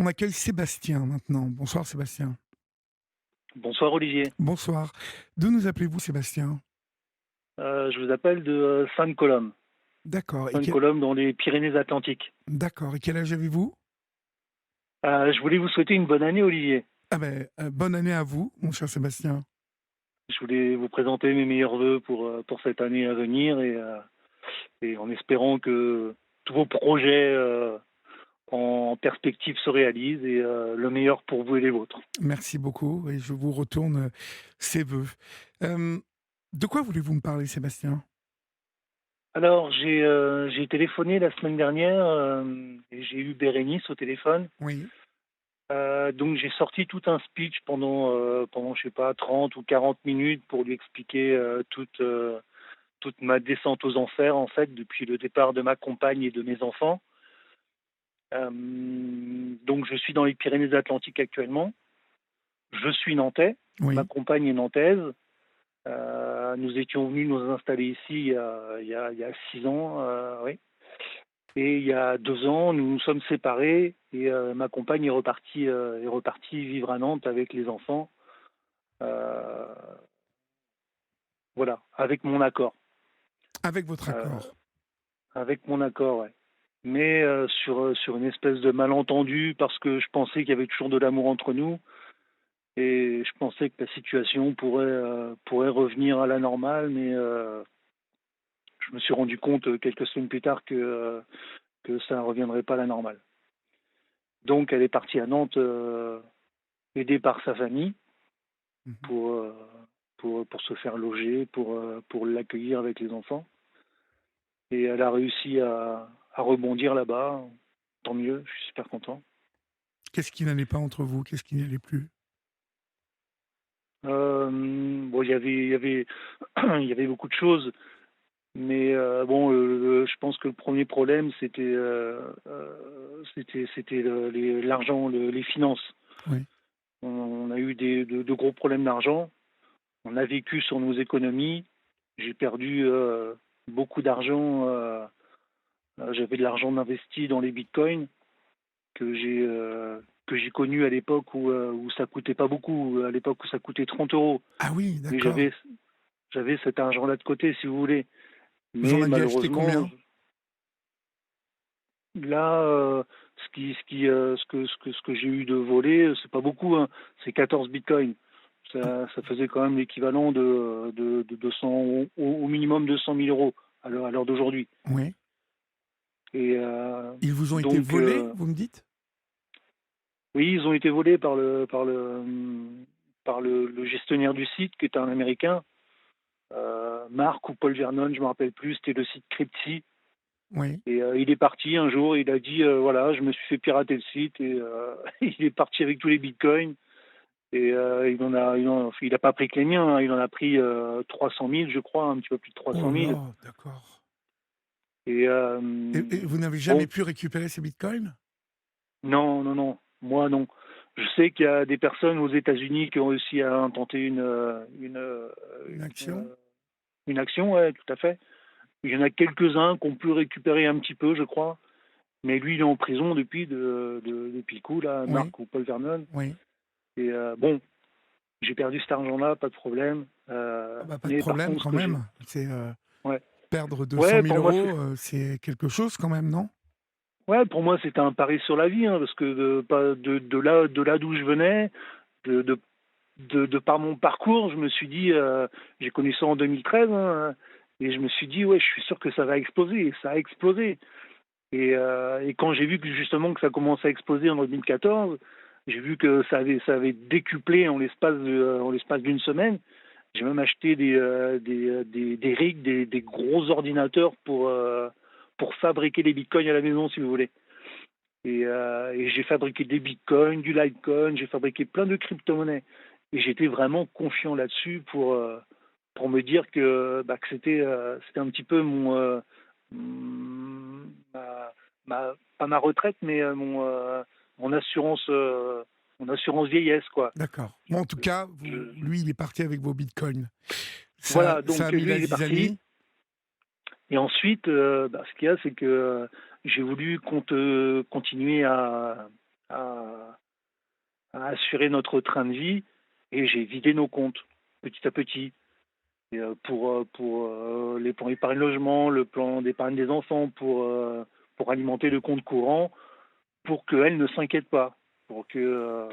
On accueille Sébastien maintenant. Bonsoir Sébastien. Bonsoir Olivier. Bonsoir. D'où nous appelez-vous Sébastien? Je vous appelle de Sainte-Colombe. D'accord. Sainte-Colombe dans les Pyrénées-Atlantiques. D'accord. Et quel âge avez-vous? Je voulais vous souhaiter une bonne année Olivier. Ah ben, bonne année à vous, mon cher Sébastien. Je voulais vous présenter mes meilleurs vœux pour cette année à venir et en espérant que tous vos projets en perspective se réalisent et le meilleur pour vous et les vôtres. Merci beaucoup et je vous retourne ces vœux. Euh, de quoi voulez-vous me parler Sébastien? Alors j'ai téléphoné la semaine dernière et j'ai eu Bérénice au téléphone. Oui. Donc j'ai sorti tout un speech pendant je sais pas 30 ou 40 minutes pour lui expliquer toute ma descente aux enfers en fait depuis le départ de ma compagne et de mes enfants. Donc je suis dans les Pyrénées-Atlantiques actuellement. Je suis nantais, ma Oui. compagne est nantaise. Nous étions venus nous installer ici il y a 6 ans, oui. Et il y a 2 ans, nous nous sommes séparés et ma compagne est repartie vivre à Nantes avec les enfants. Euh, voilà, avec mon accord. Avec votre Euh, accord. avec mon accord, ouais. Mais sur une espèce de malentendu parce que je pensais qu'il y avait toujours de l'amour entre nous et je pensais que la situation pourrait revenir à la normale, mais je me suis rendu compte quelques semaines plus tard que ça ne reviendrait pas à la normale. Donc elle est partie à Nantes aidée par sa famille Mhm. pour, euh, pour se faire loger, pour l'accueillir avec les enfants. Et elle a réussi à rebondir là-bas. Tant mieux, je suis super content. Qu'est-ce qui n'allait pas entre vous? Qu'est-ce qui n'allait plus? Bon, il y avait il y avait beaucoup de choses, mais bon, je pense que le premier problème, c'était l'argent, les finances. Oui. On a eu de gros problèmes d'argent. On a vécu sur nos économies. J'ai perdu beaucoup d'argent. J'avais de l'argent investi dans les bitcoins que j'ai connu à l'époque où ça coûtait pas beaucoup, à l'époque où ça coûtait 30 euros. Ah oui, Mais d'accord. j'avais cet argent-là de côté, si vous voulez. Vous en Mais aviez acheté malheureusement, combien? là, ce que j'ai eu de volé, c'est pas beaucoup, hein. C'est 14 bitcoins. Ça faisait quand même l'équivalent de 200, au minimum 200 000 euros à l'heure d'aujourd'hui. Oui. Et Ils vous ont été donc, volés, vous me dites? oui, ils ont été volés par le gestionnaire du site, qui est un Américain, Marc ou Paul Vernon, je me rappelle plus. C'était le site Cryptsy. Oui. Et il est parti un jour, il a dit voilà, je me suis fait pirater le site et il est parti avec tous les bitcoins. Et il a pas pris que les miens, hein. Il en a pris 300 000, je crois, un petit peu plus de Oh 300 là 000. là, d'accord. Et Et vous n'avez jamais bon, pu récupérer ces bitcoins? non, non, non, moi non. Je sais qu'il y a des personnes aux États-Unis qui ont réussi à intenter Une une, action? une action, ouais, tout à fait. Il y en a quelques-uns qui ont pu récupérer un petit peu, je crois. Mais lui, il est en prison depuis le coup, là, Oui, Marc ou Paul Vernon. oui. Et bon, j'ai perdu cet argent-là, pas de problème. Ah bah, pas de Mais par problème contre, ce quand que j'ai. même. C'est, Ouais. perdre 200Ouais, 000 pour moi, euros, c'est quelque chose quand même, non? c'était un pari sur la vie, hein, parce que de là d'où je venais, de, de, de par mon parcours, je me suis dit, j'ai connu ça en 2013, hein, et je me suis dit, ouais, je suis sûr que ça va exploser. Et ça a explosé. Et quand j'ai vu que justement que ça commençait à exploser en 2014, j'ai vu que ça avait décuplé en l'espace d'une semaine. J'ai même acheté des rigs, des gros ordinateurs pour fabriquer des bitcoins à la maison, si vous voulez. Et j'ai fabriqué des bitcoins, du litecoin, j'ai fabriqué plein de crypto-monnaies. Et j'étais vraiment confiant là-dessus pour me dire que c'était un petit peu ma, pas ma retraite, mais mon assurance, mon assurance vieillesse, quoi. D'accord. Bon, en tout cas, Je- lui, il est parti avec vos bitcoins. Ça, voilà, ça a donc mis lui, la il est parti. zizanie. Et ensuite, ce qu'il y a, c'est que j'ai voulu continuer à assurer notre train de vie et j'ai vidé nos comptes petit à petit. Et, les plans épargne logement, le plan d'épargne des enfants, pour alimenter le compte courant, pour qu'elle ne s'inquiète pas, pour que,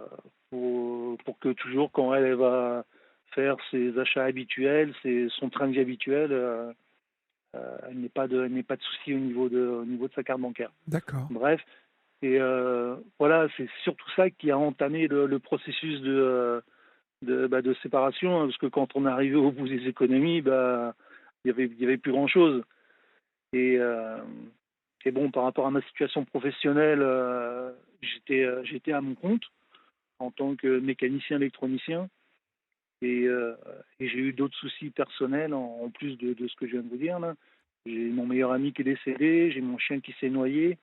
pour que toujours quand elle va faire ses achats habituels, son train de vie habituel, elle n'ait pas de soucis au niveau de sa carte bancaire. D'accord. Bref, et voilà, c'est surtout ça qui a entamé le processus de séparation, hein, parce que quand on est arrivé au bout des économies, il y avait plus grand-chose. Et, euh, et bon, par rapport à ma situation professionnelle, j'étais à mon compte en tant que mécanicien électronicien. Et, euh, et j'ai eu d'autres soucis personnels en plus de ce que je viens de vous dire là. J'ai mon meilleur ami qui est décédé, j'ai mon chien qui s'est noyé,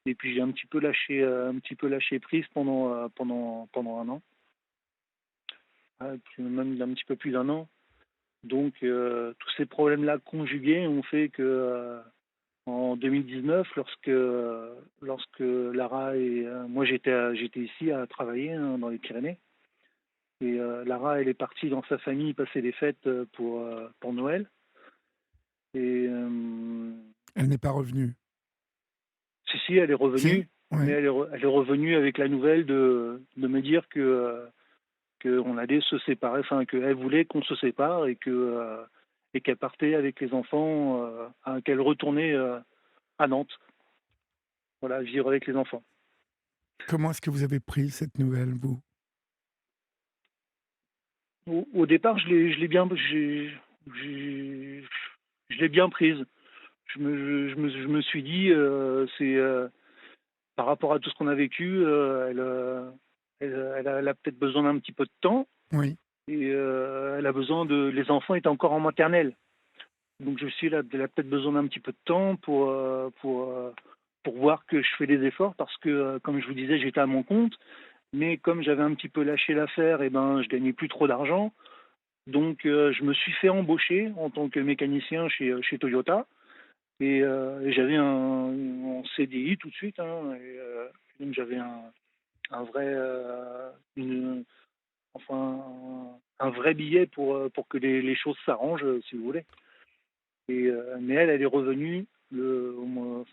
et puis j'ai un petit peu lâché prise pendant un an, même un petit peu plus d'un an. Donc tous ces problèmes-là conjugués ont fait que en 2019, lorsque Lara et moi j'étais ici à travailler, hein, dans les Pyrénées, et Lara elle est partie dans sa famille passer les fêtes pour Noël. Et Elle n'est pas revenue. si, elle est Si? revenue, mais Oui. elle est revenue avec la nouvelle de me dire que on allait se séparer, enfin qu'elle voulait qu'on se sépare et qu'elle partait avec les enfants, qu'elle retournait à Nantes, voilà, vivre avec les enfants. Comment est-ce que vous avez pris cette nouvelle, vous? Au départ, je l'ai bien prise. Je me suis dit, c'est par rapport à tout ce qu'on a vécu, elle a peut-être besoin d'un petit peu de temps, Oui. et elle a besoin les enfants étaient encore en maternelle. Donc je me suis dit, elle a peut-être besoin d'un petit peu de temps pour voir que je fais des efforts, parce que, comme je vous disais, j'étais à mon compte, mais comme j'avais un petit peu lâché l'affaire, et ben, je gagnais plus trop d'argent. Donc je me suis fait embaucher en tant que mécanicien chez Toyota, et j'avais un CDI tout de suite, hein, donc j'avais un vrai, enfin, un vrai billet pour que les choses s'arrangent, si vous voulez. Mais elle est revenue au mois.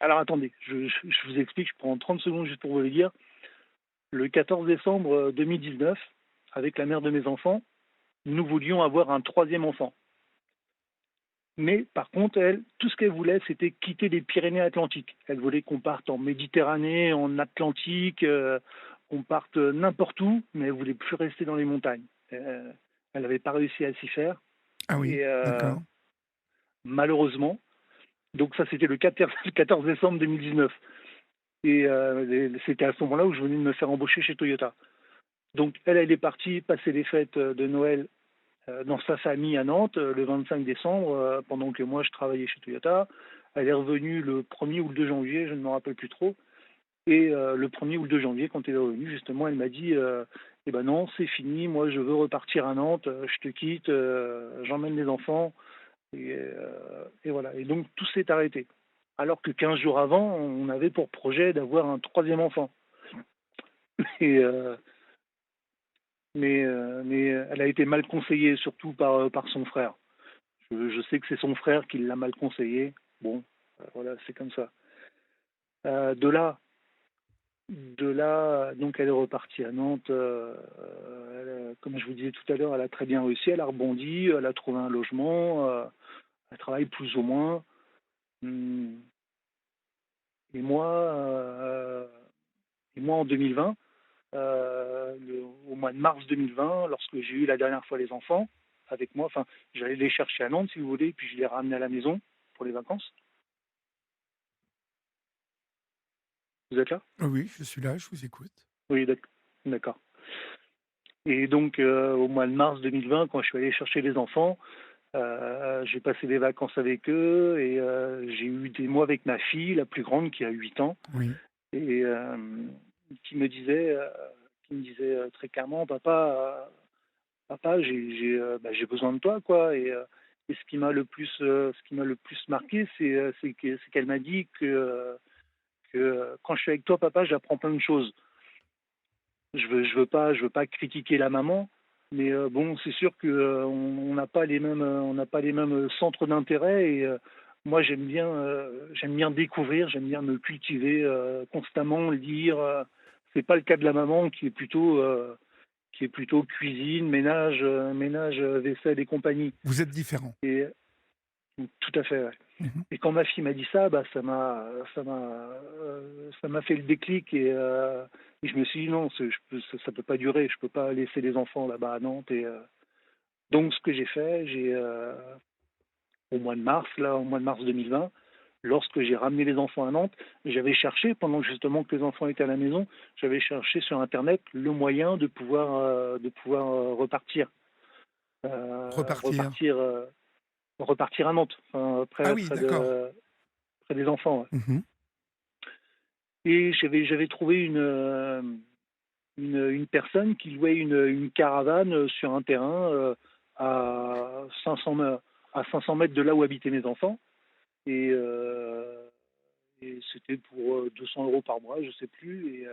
Alors attendez, je vous explique, je prends 30 secondes juste pour vous le dire. Le 14 décembre 2019, avec la mère de mes enfants, nous voulions avoir un troisième enfant. Mais par contre, elle, tout ce qu'elle voulait, c'était quitter les Pyrénées-Atlantiques. Elle voulait qu'on parte en Méditerranée, en Atlantique, qu'on parte n'importe où, mais elle voulait plus rester dans les montagnes. Elle n'avait pas réussi à s'y faire. Ah oui, Et d'accord. malheureusement, donc ça c'était le 14 décembre 2019. Et c'était à ce moment-là où je venais de me faire embaucher chez Toyota. Donc elle est partie passer les fêtes de Noël dans sa famille à Nantes le 25 décembre, pendant que moi je travaillais chez Toyota. Elle est revenue le 1er ou le 2 janvier, je ne me rappelle plus trop. Et le 1er ou le 2 janvier, quand elle est revenue, justement, elle m'a dit eh ben non, c'est fini, moi je veux repartir à Nantes, je te quitte, j'emmène les enfants. Et voilà. Et donc tout s'est arrêté. Alors que 15 jours avant, on avait pour projet d'avoir un troisième enfant. Et, mais elle a été mal conseillée, surtout par son frère. Je sais que c'est son frère qui l'a mal conseillé. Bon, voilà, c'est comme ça. Euh, de là, de là, donc elle est repartie à Nantes. Comme je vous disais tout à l'heure, elle a très bien réussi. Elle a rebondi, elle a trouvé un logement. Elle travaille plus ou moins. Hum, Et moi, en 2020, au mois de mars 2020, lorsque j'ai eu la dernière fois les enfants avec moi, enfin, j'allais les chercher à Nantes, si vous voulez, puis je les ramenais à la maison pour les vacances. Vous êtes là? Oui, je suis là, je vous écoute. Oui, d'accord. Et donc, au mois de mars 2020, quand je suis allé chercher les enfants, j'ai passé des vacances avec eux, et j'ai eu des mois avec ma fille, la plus grande, qui a 8 ans, Oui. et qui me disait, très clairement, papa, j'ai besoin de toi, quoi. Et ce qui m'a le plus marqué, c'est qu'elle m'a dit que quand je suis avec toi, papa, j'apprends plein de choses. je veux pas critiquer la maman, mais bon, c'est sûr que on n'a pas les mêmes, on n'a pas les mêmes centres d'intérêt et moi j'aime bien découvrir, j'aime bien me cultiver constamment, lire. C'est pas le cas de la maman qui est plutôt cuisine, ménage, vaisselle et compagnie. Vous êtes différent. Et tout à fait. Ouais. Mhm. Et quand ma fille m'a dit ça, bah ça m'a fait le déclic et je me suis dit non, ça peut pas durer. Je peux pas laisser les enfants là-bas à Nantes. Et donc ce que j'ai fait, au mois de mars 2020, lorsque j'ai ramené les enfants à Nantes, j'avais cherché pendant justement que les enfants étaient à la maison, j'avais cherché sur internet le moyen de pouvoir repartir, euh, Repartir. repartir, euh, repartir à Nantes, enfin, Ah oui, d'accord. près des enfants. Ouais. Mhm. Et j'avais trouvé une personne qui louait une caravane sur un terrain à 500, à 500 mètres de là où habitaient mes enfants. Et, et c'était pour 200 euros par mois, je sais plus.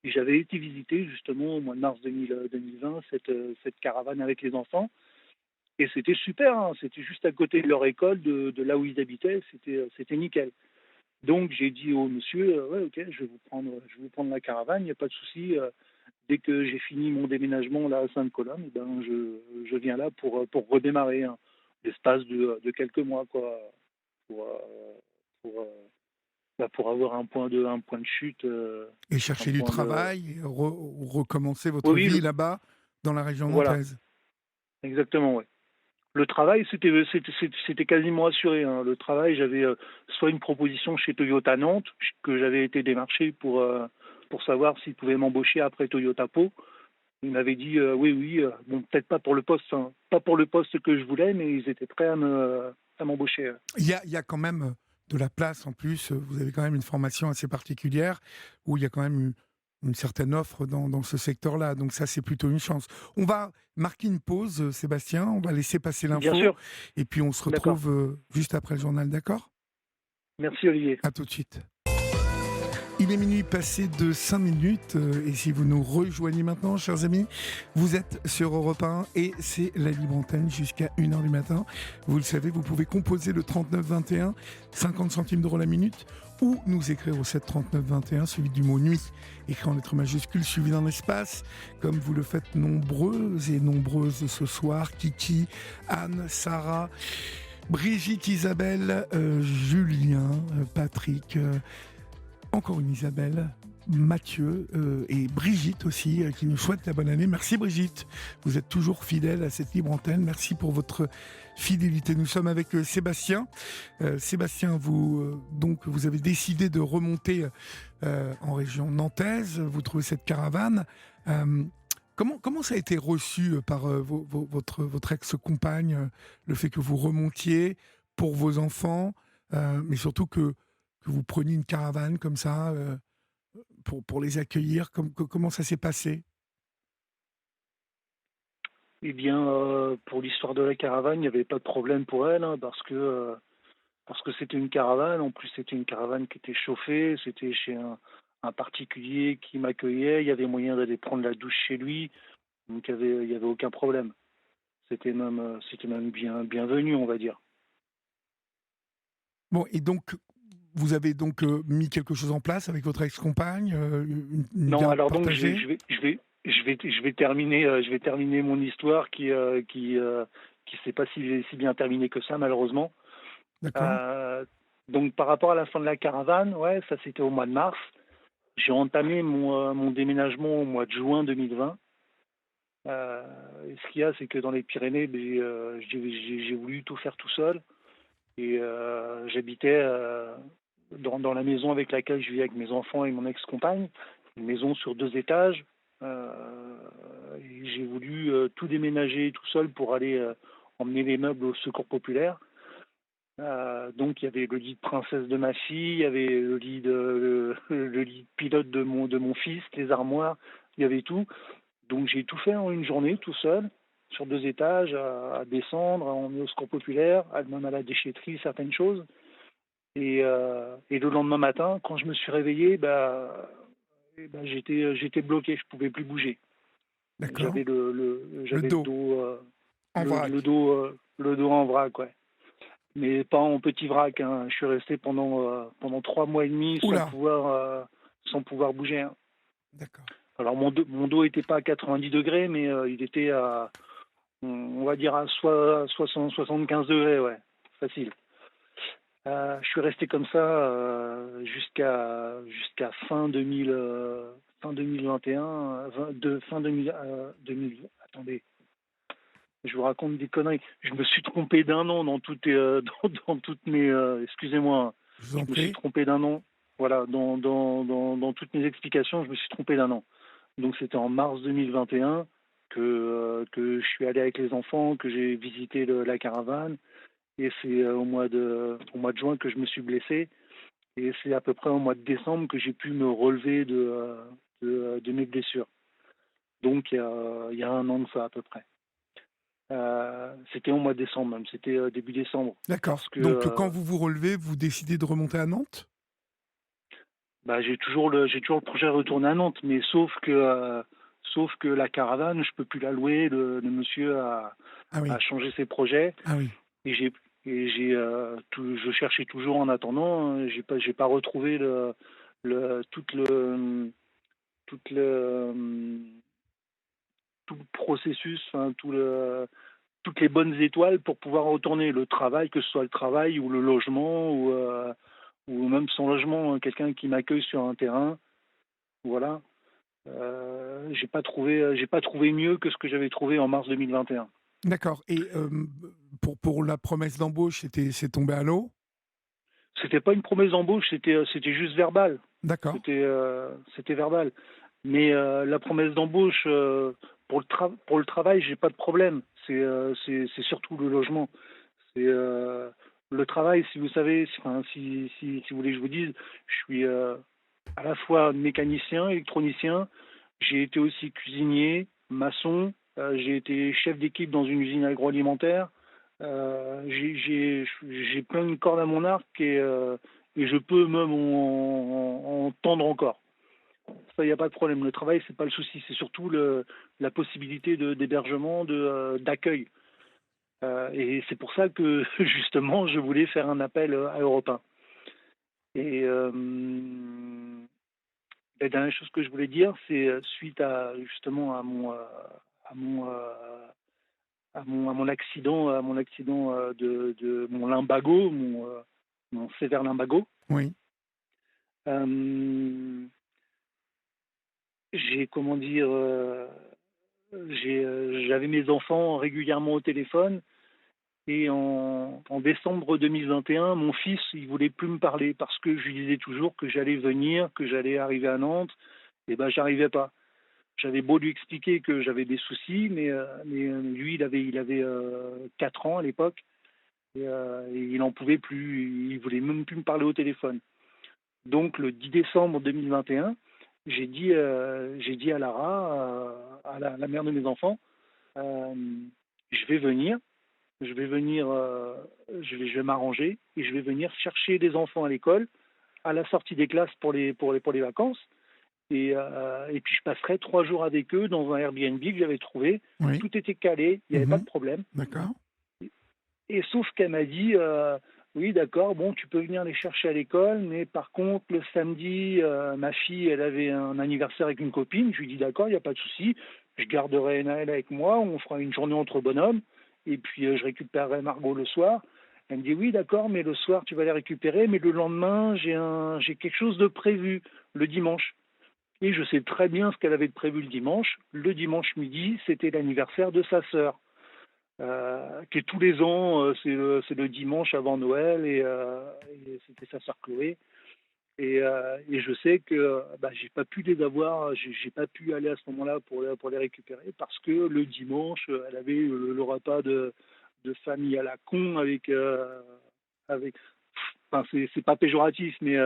Et j'avais été visiter justement au mois de mars 2020 cette caravane avec les enfants. Et c'était super, hein. C'était juste à côté de leur école, de là où ils habitaient. C'était nickel. Donc j'ai dit au monsieur, ouais, ok, je vais vous prendre la caravane, il n'y a pas de souci. Dès que j'ai fini mon déménagement là à Sainte-Colombe, eh ben je viens là pour redémarrer, hein, l'espace de quelques mois, quoi, pour pour, pour avoir un point de chute, Et un chercher du point de. travail, et recommencer Oui, votre oui, vie là-bas, dans la région voilà, nantaise. exactement, ouais. Le travail, c'était quasiment assuré, hein. Le travail, j'avais soit une proposition chez Toyota Nantes, que j'avais été démarché pour savoir s'ils pouvaient m'embaucher après Toyota Pau. Ils m'avaient dit oui, oui, bon, peut-être pas pour le poste, hein, pas pour le poste que je voulais, mais ils étaient prêts à m'embaucher. Il y a quand même de la place en plus. Vous avez quand même une formation assez particulière où il y a quand même une certaine offre dans ce secteur-là. Donc ça, c'est plutôt une chance. On va marquer une pause, Sébastien. On va laisser passer Bien l'info. sûr, Et puis on se d'accord. retrouve juste après le journal, d'accord? Merci Olivier. À tout de suite. Il est minuit passé de 5 minutes et si vous nous rejoignez maintenant, chers amis, vous êtes sur Europe 1 et c'est la libre antenne jusqu'à 1h du matin. Vous le savez, vous pouvez composer le 39 21, 50 centimes d'euros la minute ou nous écrire au 7 39 21, suivi du mot nuit, écrit en lettres majuscules, suivi d'un espace, comme vous le faites nombreuses et nombreuses ce soir. Kiki, Anne, Sarah, Brigitte, Isabelle, Julien, Patrick, encore une Isabelle, Mathieu et Brigitte aussi, qui nous souhaite la bonne année. Merci Brigitte, vous êtes toujours fidèle à cette libre antenne. Merci pour votre fidélité. Nous sommes avec Sébastien. Sébastien, donc, vous avez décidé de remonter en région nantaise. Vous trouvez cette caravane. Comment ça a été reçu par votre ex-compagne, le fait que vous remontiez pour vos enfants, mais surtout que vous preniez une caravane comme ça pour les accueillir? Comment ça s'est passé? Eh bien, pour l'histoire de la caravane, il n'y avait pas de problème pour elle, hein, parce que c'était une caravane. En plus, c'était une caravane qui était chauffée. C'était chez un particulier qui m'accueillait. Il y avait moyen d'aller prendre la douche chez lui. Donc, il y avait aucun problème. C'était même bienvenu, on va dire. Bon, et donc, vous avez donc mis quelque chose en place avec votre ex-compagne, une Non, garde alors donc, partagée? je vais terminer mon histoire qui s'est pas si bien terminée que ça, malheureusement. D'accord. Euh, donc, par rapport à la fin de la caravane, ouais, ça c'était au mois de mars. J'ai entamé mon déménagement au mois de juin 2020. Et ce qu'il y a, c'est que dans les Pyrénées, ben, j'ai voulu tout faire tout seul. Et j'habitais dans la maison avec laquelle je vivais avec mes enfants et mon ex-compagne, une maison sur 2 étages. Et j'ai voulu tout déménager tout seul pour aller emmener les meubles au secours populaire. Donc il y avait le lit de princesse de ma fille, il y avait le lit de pilote de mon fils, les armoires, il y avait tout. Donc j'ai tout fait en une journée, tout seul, sur 2 étages, à descendre, à emmener au secours populaire, même à la déchetterie, certaines choses. Et le lendemain matin, quand je me suis réveillé, bah, j'étais bloqué, je pouvais plus bouger. D'accord. J'avais Le j'avais dos en vrac. le dos en vrac, ouais. Mais pas en petit vrac, hein. Je suis resté pendant 3 mois et demi Oula. sans pouvoir bouger, hein. D'accord. Alors mon dos était pas à 90 degrés, mais il était on va dire à 75 degrés, ouais, facile. Je suis resté comme ça jusqu'à fin 2021, fin 2000. Attendez, je vous raconte des conneries. Je me suis trompé d'un an dans toutes mes. Excusez-moi, hein. Je vous Je en me suis prie. trompé d'un an. Voilà, dans toutes mes explications, je me suis trompé d'un an. Donc c'était en mars 2021 que je suis allé avec les enfants, que j'ai visité la caravane. Et c'est au mois de juin que je me suis blessé. Et c'est à peu près au mois de décembre que j'ai pu me relever de mes blessures. Donc il y a un an de ça à peu près. C'était au mois de décembre même, c'était début décembre. D'accord. Parce que Donc, quand vous vous relevez, vous décidez de remonter à Nantes? j'ai toujours le projet de retourner à Nantes, mais sauf que la caravane, je peux plus la louer. Le monsieur Ah oui. a changé ses projets Ah oui. et je cherchais toujours en attendant, hein. J'ai pas retrouvé toute le, tout le processus, enfin, toutes les bonnes étoiles pour pouvoir retourner le travail, que ce soit le travail ou le logement ou même son logement, hein, quelqu'un qui m'accueille sur un terrain. Voilà. J'ai pas trouvé mieux que ce que j'avais trouvé en mars 2021. D'accord. Et pour la promesse d'embauche, c'est tombé à l'eau? C'était pas une promesse d'embauche, c'était juste verbal. D'accord. C'était verbal. Mais la promesse d'embauche pour le travail, j'ai pas de problème. C'est surtout le logement. C'est le travail, si vous savez, enfin, si vous voulez que je vous dise, je suis à la fois mécanicien, électronicien. J'ai été aussi cuisinier, maçon. J'ai été chef d'équipe dans une usine agroalimentaire. J'ai plein de cordes à mon arc et je peux même en tendre encore. Ça, il n'y a pas de problème. Le travail, c'est pas le souci. C'est surtout la possibilité d'hébergement, d'accueil. Et c'est pour ça que, justement, je voulais faire un appel à Europe 1. Et la dernière chose que je voulais dire, c'est suite justement à mon accident de mon lumbago, mon sévère lumbago. Oui. euh, j'ai comment dire, j'avais mes enfants régulièrement au téléphone. Et en décembre 2021, mon fils, il voulait plus me parler parce que je lui disais toujours que j'allais venir, que j'allais arriver à Nantes. Et ben, j'arrivais pas. J'avais beau lui expliquer que j'avais des soucis, mais lui, il avait 4 ans à l'époque et il n'en pouvait plus. Il voulait même plus me parler au téléphone. Donc, le 10 décembre 2021, j'ai dit à Lara, à la mère de mes enfants, euh, je vais venir. Je vais m'arranger et je vais venir chercher les enfants à l'école à la sortie des classes pour les vacances. Et puis je passerai 3 jours avec eux dans un Airbnb que j'avais trouvé. Oui. Tout était calé, il n'y avait pas Mhm. de problème. D'accord. Et sauf qu'elle m'a dit, oui d'accord, bon tu peux venir les chercher à l'école, mais par contre le samedi, ma fille elle avait un anniversaire avec une copine. Je lui dis d'accord, il n'y a pas de souci, je garderai Naël avec moi, on fera une journée entre bonhommes, et puis je récupérerai Margot le soir. Elle me dit oui d'accord, mais le soir tu vas les récupérer, mais le lendemain j'ai quelque chose de prévu le dimanche. Et je sais très bien ce qu'elle avait de prévu le dimanche. Le dimanche midi, c'était l'anniversaire de sa sœur, qui est tous les ans, c'est le dimanche avant Noël, et c'était sa sœur Chloé. Et je sais que j'ai pas pu les avoir, j'ai pas pu aller à ce moment-là pour les récupérer parce que le dimanche, elle avait le repas de famille à la con avec, enfin c'est pas péjoratif, mais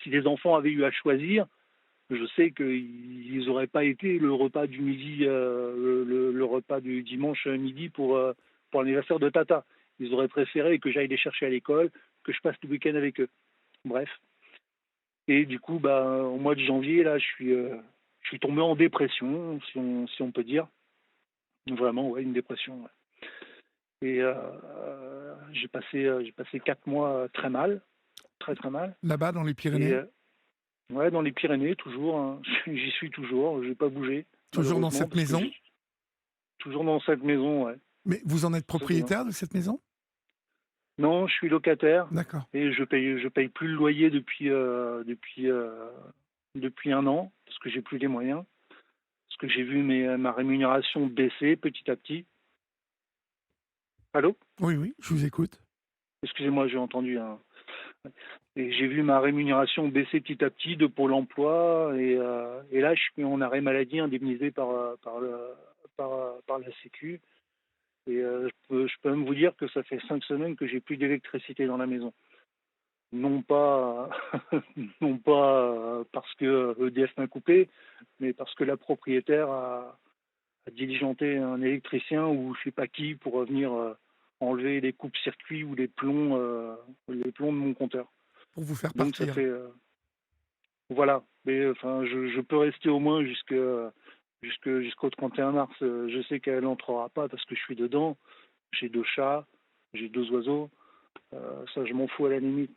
si les enfants avaient eu à choisir, je sais qu'ils n'auraient pas été le repas du midi, le repas du dimanche midi pour l'anniversaire de Tata. Ils auraient préféré que j'aille les chercher à l'école, que je passe le week-end avec eux. Bref. Et du coup, au mois de janvier, là, je suis tombé en dépression, si on peut dire. Vraiment, ouais, une dépression. Ouais. Et j'ai passé 4 mois très mal, très très mal. Là-bas, dans les Et Pyrénées? ouais, dans les Pyrénées, toujours. Hein. J'y suis toujours. Je n'ai pas bougé, Toujours dans malheureusement, cette parce que maison? toujours dans cette maison. Ouais. Mais vous en êtes C'est bien. propriétaire de cette maison? Non, je suis locataire D'accord. et je paye plus le loyer depuis un an parce que j'ai plus les moyens. Parce que j'ai vu ma rémunération baisser petit à petit. Allô? Oui, oui, je vous écoute. Excusez-moi, j'ai entendu un. Et j'ai vu ma rémunération baisser petit à petit de Pôle emploi et là je suis en arrêt maladie indemnisé par la Sécu et je peux même vous dire que ça fait 5 semaines que j'ai plus d'électricité dans la maison. Non pas non pas parce que EDF m'a coupé, mais parce que la propriétaire a diligenté un électricien ou je sais pas qui pour venir enlever les coupes-circuits ou les plombs de mon compteur. Pour vous faire Donc ça partir. fait voilà. Mais enfin, je peux rester au moins jusqu'au 31 mars. Je sais qu'elle n'entrera pas parce que je suis dedans. J'ai 2 chats, j'ai 2 oiseaux. Ça, je m'en fous à la limite.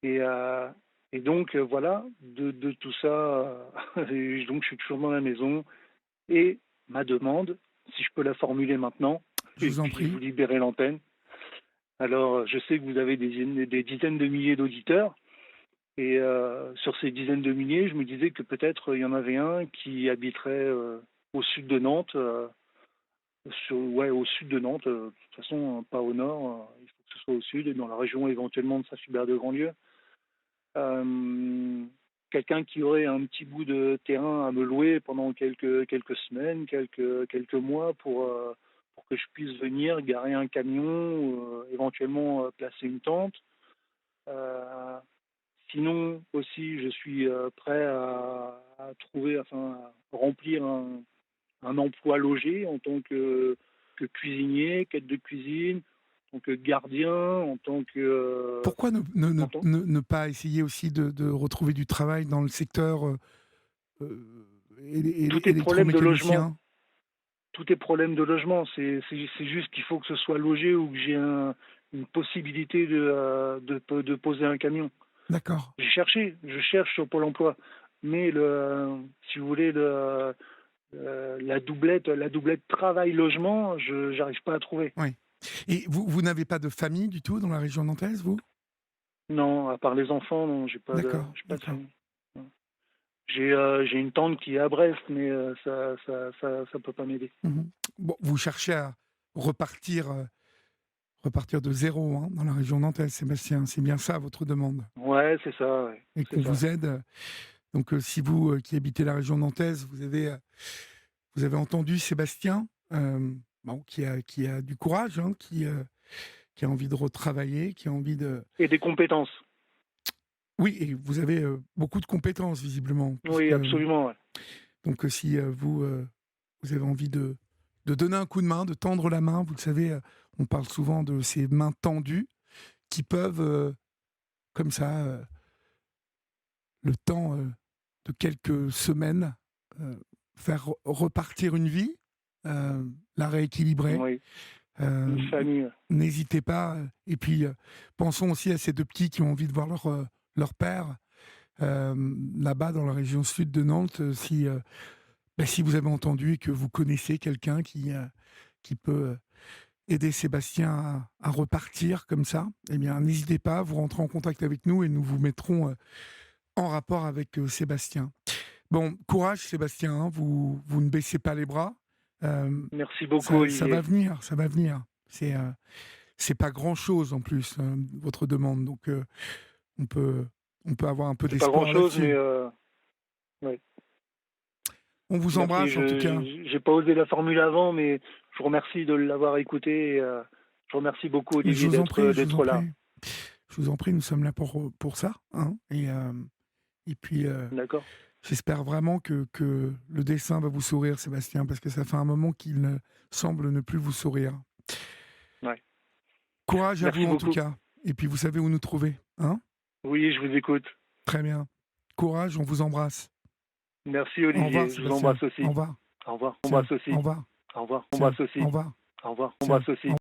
Et, euh, et donc voilà, de tout ça. Et donc je suis toujours dans la maison. Et ma demande, si je peux la formuler maintenant, Je et vous en puis vous prie. libérez l'antenne. Alors, je sais que vous avez des dizaines de milliers d'auditeurs. Et sur ces dizaines de milliers, je me disais que peut-être il y en avait un qui habiterait au sud de Nantes, au sud de Nantes, de toute façon, pas au nord, il faut que ce soit au sud, et dans la région éventuellement de Saint-Hubert-de-Grandlieu. Euh, Quelqu'un qui aurait un petit bout de terrain à me louer pendant quelques semaines, quelques mois pour que je puisse venir garer un camion, éventuellement placer une tente. Euh, Sinon, aussi, je suis prêt à trouver, enfin, à remplir un emploi logé en tant que cuisinier, quête de cuisine, en tant que gardien, en tant que. Pourquoi En tant- ne pas essayer aussi de retrouver du travail dans le secteur Tout est problème de logement. électromécanicien? Tout est problème de logement. C'est juste qu'il faut que ce soit logé ou que j'ai une possibilité de poser un camion. D'accord. Je cherche sur Pôle emploi. Mais si vous voulez, la doublette travail-logement, je n'arrive pas à trouver. Oui. Et vous n'avez pas de famille du tout dans la région nantaise, vous? Non, à part les enfants, non, D'accord, j'ai pas de d'accord. famille. Non. J'ai une tante qui est à Brest, mais ça peut pas m'aider. Mhm. Bon, vous cherchez à repartir, repartir de zéro, hein, dans la région nantaise, Sébastien. C'est bien ça votre demande. Ouais, c'est ça, ouais, Et c'est qu'on ça. vous aide. Donc, si vous qui habitez la région nantaise, vous avez entendu Sébastien, bon, qui a du courage, hein, qui a envie de retravailler, qui a envie de. Et des compétences. Oui, et vous avez beaucoup de compétences, visiblement. Oui, absolument, ouais. Donc, si vous avez envie de donner un coup de main, de tendre la main, vous le savez, on parle souvent de ces mains tendues qui peuvent, comme ça, le temps de quelques semaines, euh, faire repartir une vie, la rééquilibrer. Oui, Euh, une famille. Ouais. N'hésitez pas. Et puis, pensons aussi à ces deux petits qui ont envie de voir leur père là-bas dans la région sud de Nantes. Si vous avez entendu et que vous connaissez quelqu'un qui peut aider Sébastien à repartir comme ça, eh bien, n'hésitez pas, vous rentrez en contact avec nous et nous vous mettrons en rapport avec Sébastien. Bon, courage Sébastien, hein, vous ne baissez pas les bras. Merci beaucoup, Ça va Olivier. venir, ça va venir. C'est pas grand-chose en plus, votre demande. Donc, on peut, on peut avoir un peu C'est pas d'espoir grand-chose, mais là-dessus. ouais. On vous Merci. embrasse en tout cas. J'ai pas osé la formule avant, mais je vous remercie de l'avoir écouté. Et, je vous remercie beaucoup, Mais je Olivier, vous en prie, je vous en d'être là. prie. Je vous en prie, nous sommes là pour ça. Hein, et puis, D'accord. j'espère vraiment que le dessin va vous sourire, Sébastien, parce que ça fait un moment qu'il semble ne plus vous sourire. Ouais. Courage à vous Merci en tout beaucoup. cas. Et puis, vous savez où nous trouver. Hein. Oui, je vous écoute. Très bien. Courage, on vous embrasse. Merci Au Olivier, revoir, je vous Sébastien. embrasse aussi. Au revoir. Au revoir, on Tiens, embrasse aussi. au revoir. Au revoir, on Tiens, embrasse aussi. au revoir. Au revoir, on Tiens, embrasse aussi.